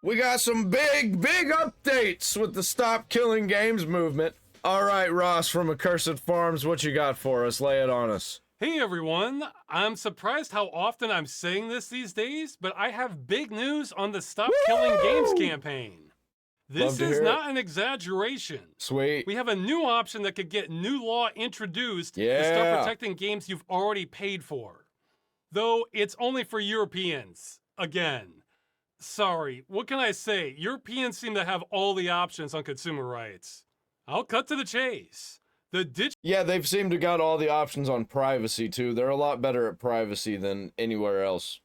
We got some big updates with the Stop Killing Games movement. All right, Ross from Accursed Farms, what you got for us? Lay it on us. Hey everyone, I'm surprised how often I'm saying this these days, but I have big news on the Stop Killing Games campaign. This is not an exaggeration. Sweet. We have a new option that could get new law introduced to start protecting games you've already paid for. Though it's only for Europeans. Again. Sorry, what can I say? Europeans seem to have all the options on consumer rights. I'll cut to the chase. Yeah, they've seemed to got all the options on privacy too. They're a lot better at privacy than anywhere else.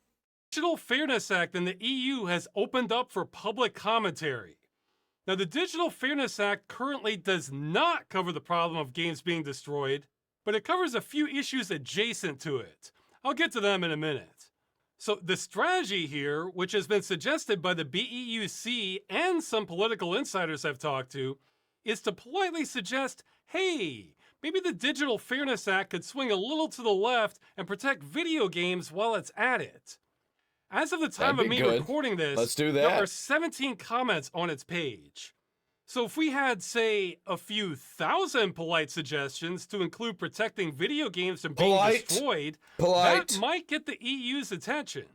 Digital Fairness Act in the EU has opened up for public commentary. Now, the Digital Fairness Act currently does not cover the problem of games being destroyed, but it covers a few issues adjacent to it. I'll get to them in a minute. So the strategy here, which has been suggested by the BEUC and some political insiders I've talked to, is to politely suggest, hey, maybe the Digital Fairness Act could swing a little to the left and protect video games while it's at it. As of the time of me recording this, let's do that. There are 17 comments on its page. So if we had, say, a few thousand polite suggestions to include protecting video games from being destroyed, that might get the EU's attention.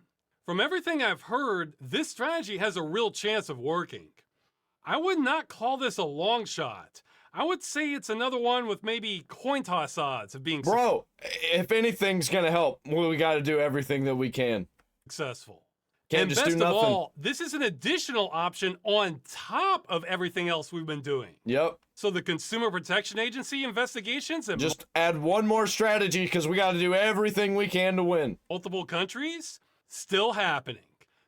From everything I've heard, this strategy has a real chance of working. I would not call this a long shot. I would say it's another one with maybe coin toss odds of being if anything's gonna help, we gotta do everything that we can. Successful. Can't just do nothing. Best of all, this is an additional option on top of everything else we've been doing. Yep. So the Consumer Protection Agency investigations and just add one more strategy because we got to do everything we can to win. Multiple countries, still happening.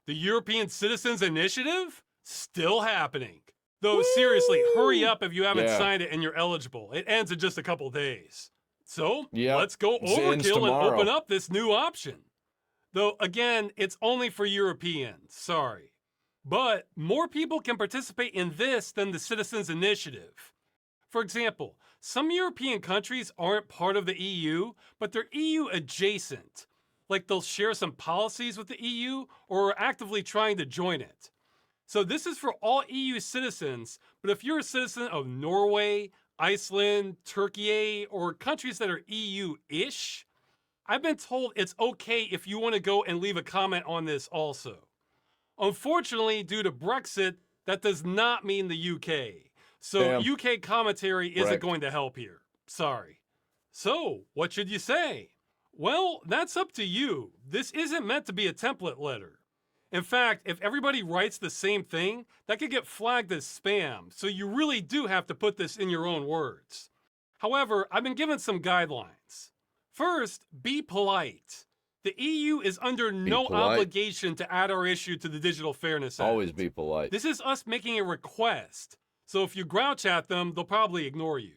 The European Citizens Initiative, still happening. Though seriously, hurry up if you haven't signed it and you're eligible. It ends in just a couple days. So let's go overkill and open up this new option. Though, again, it's only for Europeans, sorry. But more people can participate in this than the Citizens Initiative. For example, some European countries aren't part of the EU, but they're EU adjacent. Like they'll share some policies with the EU or are actively trying to join it. So this is for all EU citizens, but if you're a citizen of Norway, Iceland, Turkey, or countries that are EU-ish, I've been told it's okay if you want to go and leave a comment on this also. Unfortunately, due to Brexit, that does not mean the UK. So UK commentary isn't going to help here. Sorry. So, what should you say? Well, that's up to you. This isn't meant to be a template letter. In fact, if everybody writes the same thing, that could get flagged as spam, so you really do have to put this in your own words. However, I've been given some guidelines. First, be polite. The EU is under no obligation to add our issue to the Digital Fairness Act. Always be polite. This is us making a request, so if you grouch at them, they'll probably ignore you.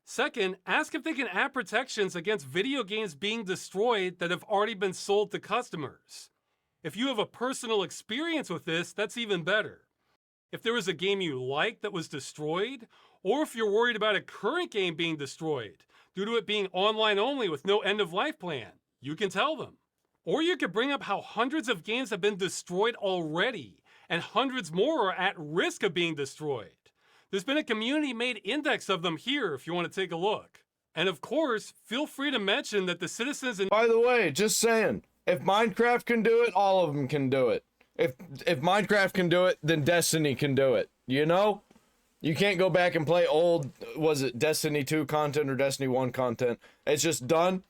Second, ask if they can add protections against video games being destroyed that have already been sold to customers. If you have a personal experience with this, that's even better. If there was a game you liked that was destroyed, or if you're worried about a current game being destroyed, due to it being online only with no end-of-life plan, you can tell them. Or you could bring up how hundreds of games have been destroyed already, and hundreds more are at risk of being destroyed. There's been a community-made index of them here if you want to take a look. And of course, feel free to mention that the citizens in— By the way, just saying, if Minecraft can do it, all of them can do it. If Minecraft can do it, then Destiny can do it, you know? You can't go back and play old, was it Destiny 2 content or Destiny 1 content? It's just done.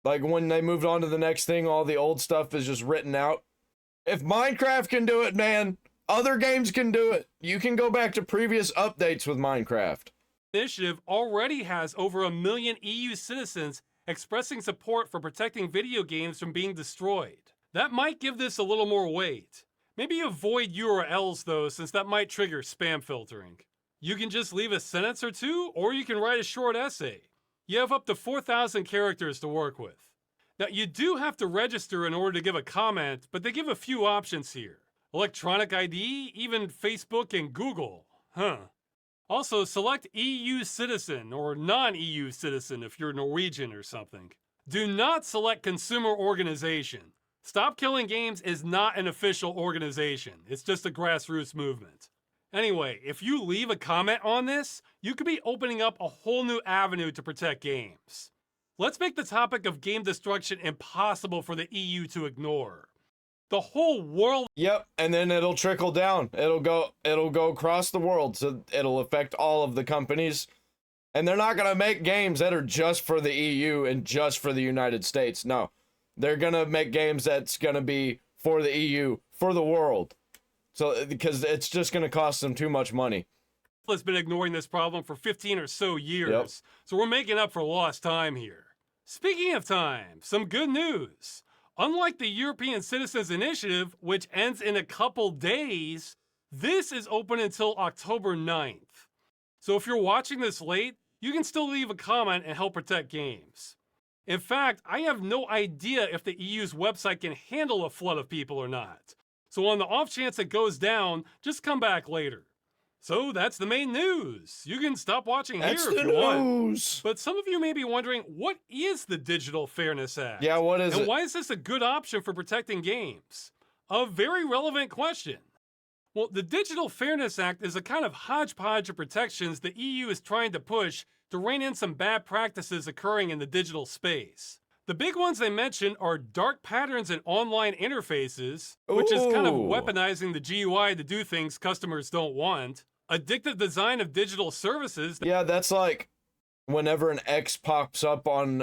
Like when they moved on to the next thing, all the old stuff is just written out. If Minecraft can do it, man, other games can do it. You can go back to previous updates with Minecraft. Initiative already has over 1 million EU citizens expressing support for protecting video games from being destroyed. That might give this a little more weight. Maybe avoid URLs though, since that might trigger spam filtering. You can just leave a sentence or two, or you can write a short essay. You have up to 4,000 characters to work with. Now, you do have to register in order to give a comment, but they give a few options here. Electronic ID, even Facebook and Google. Also, select EU citizen or non-EU citizen if you're Norwegian or something. Do not select consumer organization. Stop Killing Games is not an official organization. It's just a grassroots movement. Anyway, if you leave a comment on this, you could be opening up a whole new avenue to protect games. Let's make the topic of game destruction impossible for the EU to ignore. The whole world. Yep, and then it'll trickle down. It'll go across the world, so it'll affect all of the companies. And they're not gonna make games that are just for the EU and just for the United States. No, they're gonna make games that's gonna be for the EU, for the world. So, because it's just gonna cost them too much money. Has been ignoring this problem for 15 or so years, Yep. So we're making up for lost time here. Speaking of time, some good news. Unlike the European Citizens Initiative, which ends in a couple days, this is open until October 9th. So if you're watching this late, you can still leave a comment and help protect games. In fact, I have no idea if the EU's website can handle a flood of people or not. So on the off chance it goes down, just come back later. So that's the main news. You can stop watching here if you want. But some of you may be wondering, what is the Digital Fairness Act? Yeah, what is it? And why is this a good option for protecting games? A very relevant question. Well, the Digital Fairness Act is a kind of hodgepodge of protections the EU is trying to push to rein in some bad practices occurring in the digital space. The big ones they mention are dark patterns in online interfaces, which is kind of weaponizing the GUI to do things customers don't want. Addictive design of digital services. Yeah, that's like whenever an X pops up on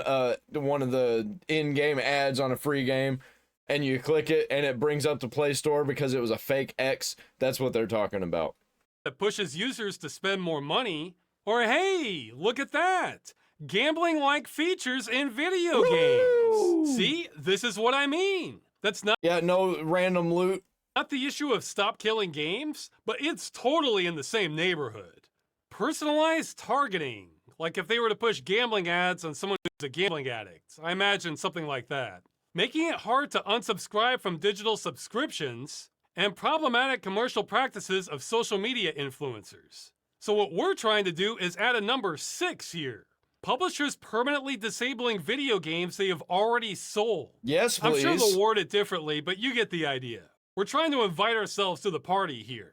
one of the in-game ads on a free game, and you click it and it brings up the Play Store because it was a fake X. That's what they're talking about. That pushes users to spend more money. Or hey, look at that! Gambling-like features in video games. See, this is what I mean. That's not no random loot. Not the issue of Stop Killing Games, but it's totally in the same neighborhood. Personalized targeting, like if they were to push gambling ads on someone who's a gambling addict. I imagine something like that. Making it hard to unsubscribe from digital subscriptions, and problematic commercial practices of social media influencers. So what we're trying to do is add a number 6 here. Publishers permanently disabling video games they have already sold. Yes, please. I'm sure they'll word it differently, but you get the idea. We're trying to invite ourselves to the party here.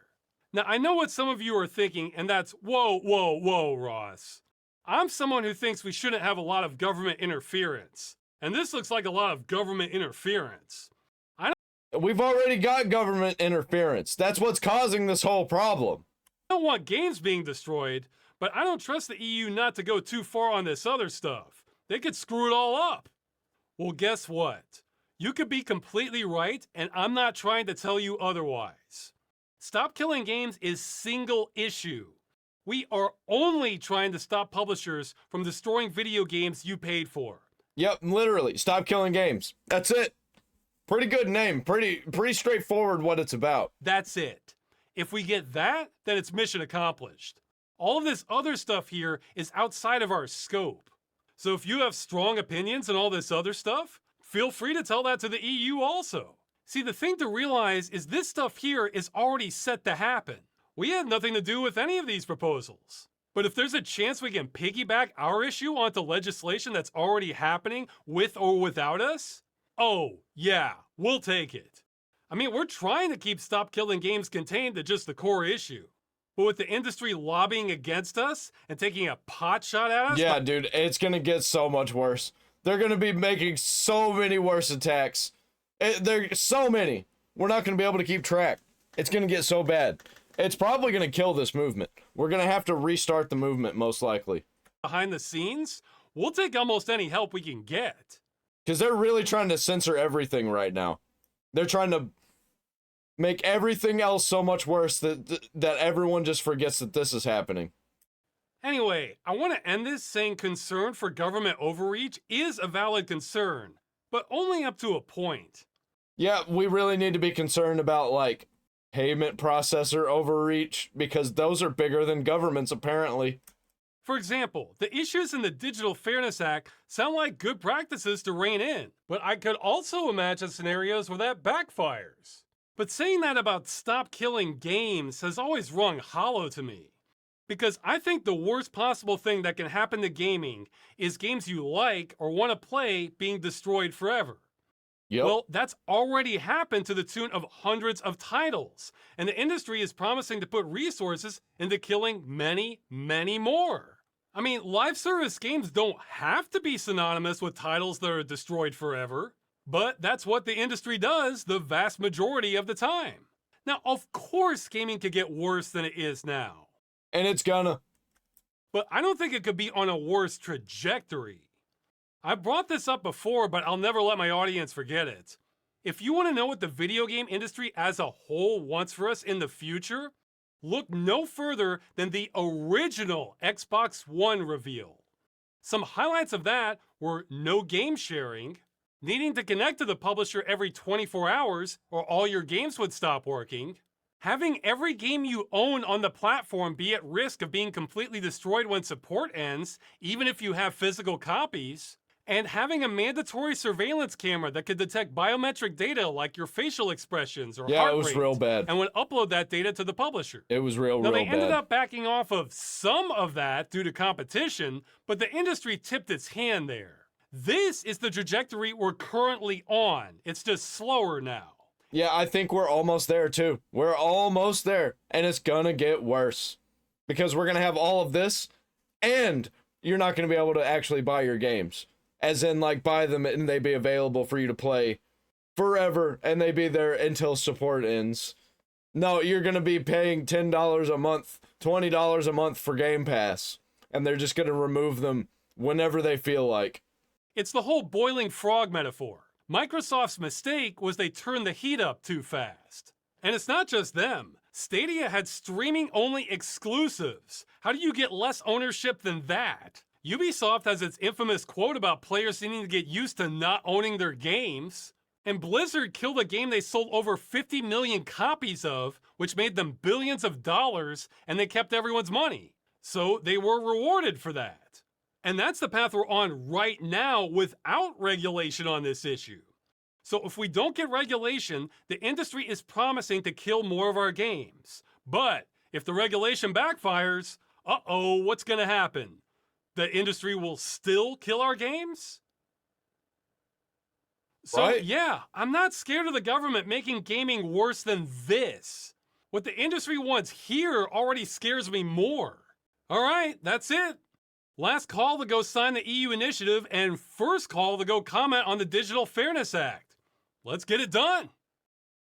Now, I know what some of you are thinking, and that's, whoa, Ross. I'm someone who thinks we shouldn't have a lot of government interference. And this looks like a lot of government interference. We've already got government interference. That's what's causing this whole problem. I don't want games being destroyed, but I don't trust the EU not to go too far on this other stuff. They could screw it all up. Well, guess what? You could be completely right, and I'm not trying to tell you otherwise. Stop Killing Games is single issue. We are only trying to stop publishers from destroying video games you paid for. Yep, literally. Stop Killing Games. That's it. Pretty good name. Pretty straightforward what it's about. That's it. If we get that, then it's mission accomplished. All of this other stuff here is outside of our scope. So if you have strong opinions and all this other stuff, feel free to tell that to the EU also. See, the thing to realize is this stuff here is already set to happen. We had nothing to do with any of these proposals. But if there's a chance we can piggyback our issue onto legislation that's already happening with or without us, oh, yeah, we'll take it. I mean, we're trying to keep Stop Killing Games contained to just the core issue. But with the industry lobbying against us and taking a pot shot at us... Yeah, dude, it's gonna get so much worse. They're gonna be making so many worse attacks. There's so many. We're not gonna be able to keep track. It's gonna get so bad. It's probably gonna kill this movement. We're gonna have to restart the movement, most likely. Behind the scenes, we'll take almost any help we can get. Because they're really trying to censor everything right now. They're trying to make everything else so much worse that everyone just forgets that this is happening. Anyway, I want to end this saying concern for government overreach is a valid concern, but only up to a point. Yeah, we really need to be concerned about, like, payment processor overreach, because those are bigger than governments, apparently. For example, the issues in the Digital Fairness Act sound like good practices to rein in, but I could also imagine scenarios where that backfires. But saying that about Stop Killing Games has always rung hollow to me. Because I think the worst possible thing that can happen to gaming is games you like or want to play being destroyed forever. Yep. Well, that's already happened to the tune of hundreds of titles, and the industry is promising to put resources into killing many, many more. I mean, live service games don't have to be synonymous with titles that are destroyed forever, but that's what the industry does the vast majority of the time. Now, of course, gaming could get worse than it is now. And it's gonna. But I don't think it could be on a worse trajectory. I brought this up before, but I'll never let my audience forget it. If you want to know what the video game industry as a whole wants for us in the future, look no further than the original Xbox One reveal. Some highlights of that were no game sharing, needing to connect to the publisher every 24 hours or all your games would stop working, having every game you own on the platform be at risk of being completely destroyed when support ends, even if you have physical copies, and having a mandatory surveillance camera that could detect biometric data like your facial expressions or heart it was rate, real bad. and would upload that data to the publisher. It was real Now, bad. they ended up backing off of some of that due to competition, but the industry tipped its hand there. This is the trajectory we're currently on. It's just slower now. Yeah, I think we're almost there too. We're almost there, and it's gonna get worse because we're gonna have all of this, and you're not gonna be able to actually buy your games, as in like buy them and they be available for you to play forever, and they be there until support ends. No, you're gonna be paying $10 a month, $20 a month for Game Pass, and they're just gonna remove them whenever they feel like. It's the whole boiling frog metaphor. Microsoft's mistake was they turned the heat up too fast. And it's not just them. Stadia had streaming-only exclusives. How do you get less ownership than that? Ubisoft has its infamous quote about players needing to get used to not owning their games. And Blizzard killed a game they sold over 50 million copies of, which made them billions of dollars, and they kept everyone's money. So they were rewarded for that. And that's the path we're on right now without regulation on this issue. So if we don't get regulation, the industry is promising to kill more of our games. But if the regulation backfires, what's going to happen? The industry will still kill our games? So Right. yeah, I'm not scared of the government making gaming worse than this. What the industry wants here already scares me more. All right, that's it. Last call to go sign the EU initiative, and first call to go comment on the Digital Fairness Act. Let's get it done.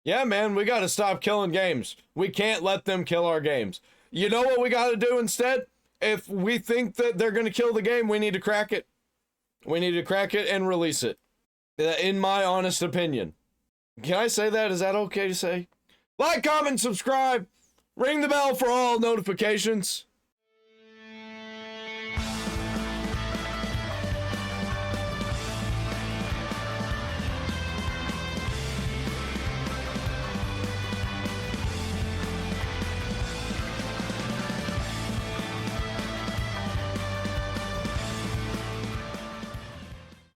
Yeah, man, we gotta stop killing games. We can't let them kill our games. You know what we gotta do instead? If we think that they're gonna kill the game, we need to crack it. We need to crack it and release it. In my honest opinion. Can I say that? Is that okay to say? Like, comment, subscribe. Ring the bell for all notifications.